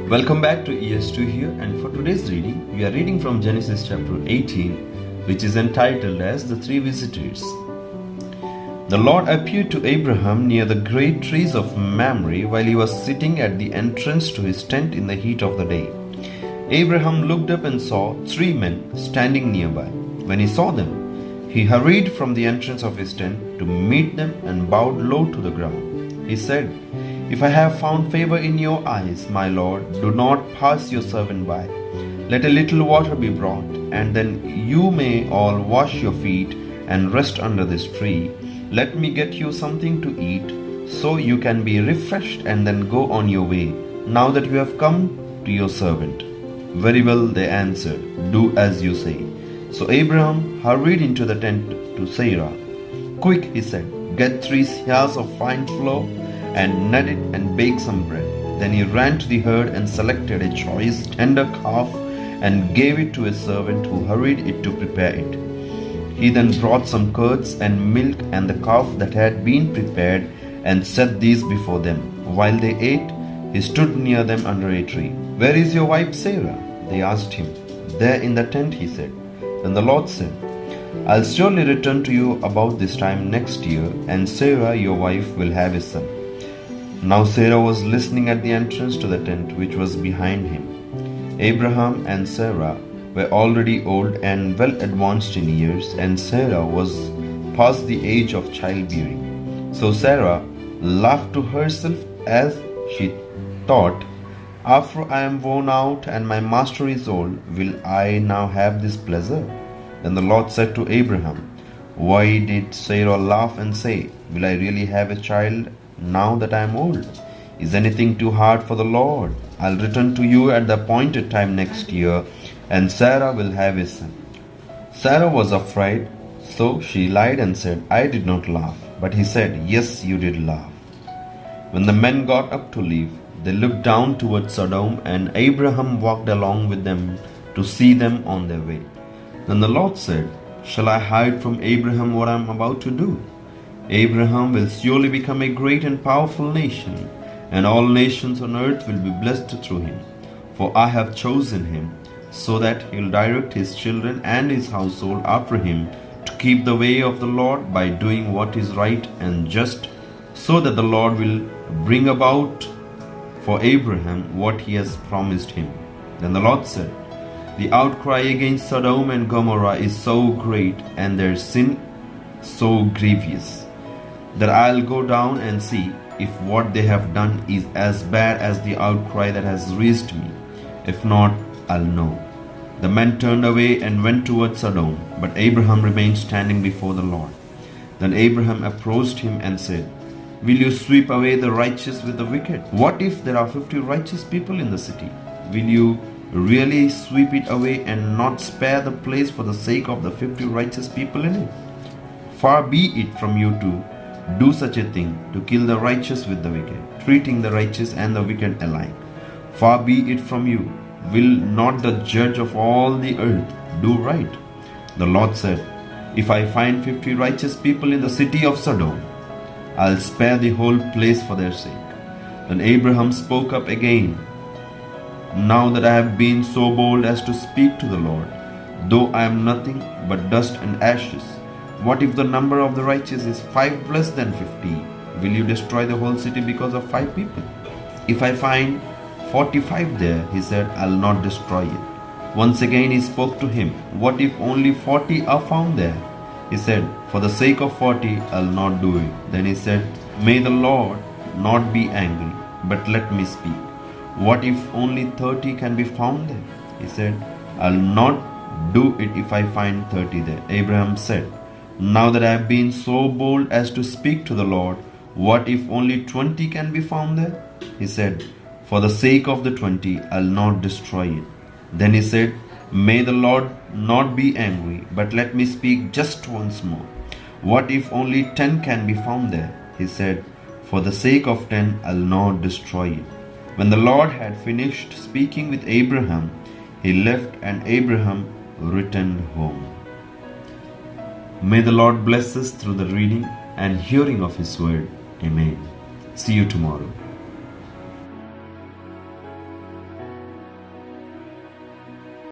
Welcome back to ES2 here, and for today's reading, we are reading from Genesis chapter 18, which is entitled as The Three Visitors. The Lord appeared to Abraham near the great trees of Mamre while he was sitting at the entrance to his tent in the heat of the day. Abraham looked up and saw three men standing nearby. When he saw them, he hurried from the entrance of his tent to meet them and bowed low to the ground. He said, "If I have found favor in your eyes, my Lord, do not pass your servant by. Let a little water be brought, and then you may all wash your feet and rest under this tree. Let me get you something to eat, so you can be refreshed and then go on your way, now that you have come to your servant." "Very well," they answered, "do as you say." So Abraham hurried into the tent to Sarah. "Quick," he said, "get 3 seahs of fine flour and knead it and bake some bread." Then he ran to the herd and selected a choice tender calf and gave it to his servant, who hurried it to prepare it. He then brought some curds and milk and the calf that had been prepared and set these before them. While they ate, he stood near them under a tree. "Where is your wife Sarah?" they asked him. "There in the tent," he said. Then the Lord said, "I'll surely return to you about this time next year, and Sarah your wife will have a son." Now Sarah was listening at the entrance to the tent which was behind him. Abraham and Sarah were already old and well advanced in years, and Sarah was past the age of childbearing. So Sarah laughed to herself as she thought, "After I am worn out and my master is old, will I now have this pleasure?" Then the Lord said to Abraham, "Why did Sarah laugh and say, 'Will I really have a child now that I am old?' Is anything too hard for the Lord? I'll return to you at the appointed time next year, and Sarah will have a son." Sarah was afraid, so she lied and said, "I did not laugh." But he said, "Yes, you did laugh." When the men got up to leave, they looked down towards Sodom, and Abraham walked along with them to see them on their way. Then the Lord said, "Shall I hide from Abraham what I am about to do? Abraham will surely become a great and powerful nation, and all nations on earth will be blessed through him. For I have chosen him, so that he will direct his children and his household after him to keep the way of the Lord by doing what is right and just, so that the Lord will bring about for Abraham what he has promised him." Then the Lord said, "The outcry against Sodom and Gomorrah is so great, and their sin so grievous, that I'll go down and see if what they have done is as bad as the outcry that has reached me. If not, I'll know." The men turned away and went towards Sodom, but Abraham remained standing before the Lord. Then Abraham approached him and said, "Will you sweep away the righteous with the wicked? What if there are 50 righteous people in the city? Will you really sweep it away and not spare the place for the sake of the 50 righteous people in it? Far be it from you to do such a thing, to kill the righteous with the wicked, treating the righteous and the wicked alike. Far be it from you. Will not the judge of all the earth do right?" The Lord said, "If I find 50 righteous people in the city of Sodom, I'll spare the whole place for their sake." Then Abraham spoke up again, "Now that I have been so bold as to speak to the Lord, though I am nothing but dust and ashes, what if the number of the righteous is 5 less than 50? Will you destroy the whole city because of 5 people? If I find 45 there," he said, "I'll not destroy it." Once again he spoke to him, "What if only 40 are found there?" He said, "For the sake of 40, I'll not do it." Then he said, "May the Lord not be angry, but let me speak. What if only 30 can be found there?" He said, "I'll not do it if I find 30 there." Abraham said, "Now that I have been so bold as to speak to the Lord, what if only 20 can be found there?" He said, "For the sake of the 20, I'll not destroy it." Then he said, "May the Lord not be angry, but let me speak just once more. What if only 10 can be found there?" He said, "For the sake of 10, I'll not destroy it." When the Lord had finished speaking with Abraham, he left, and Abraham returned home. May the Lord bless us through the reading and hearing of his word. Amen. See you tomorrow.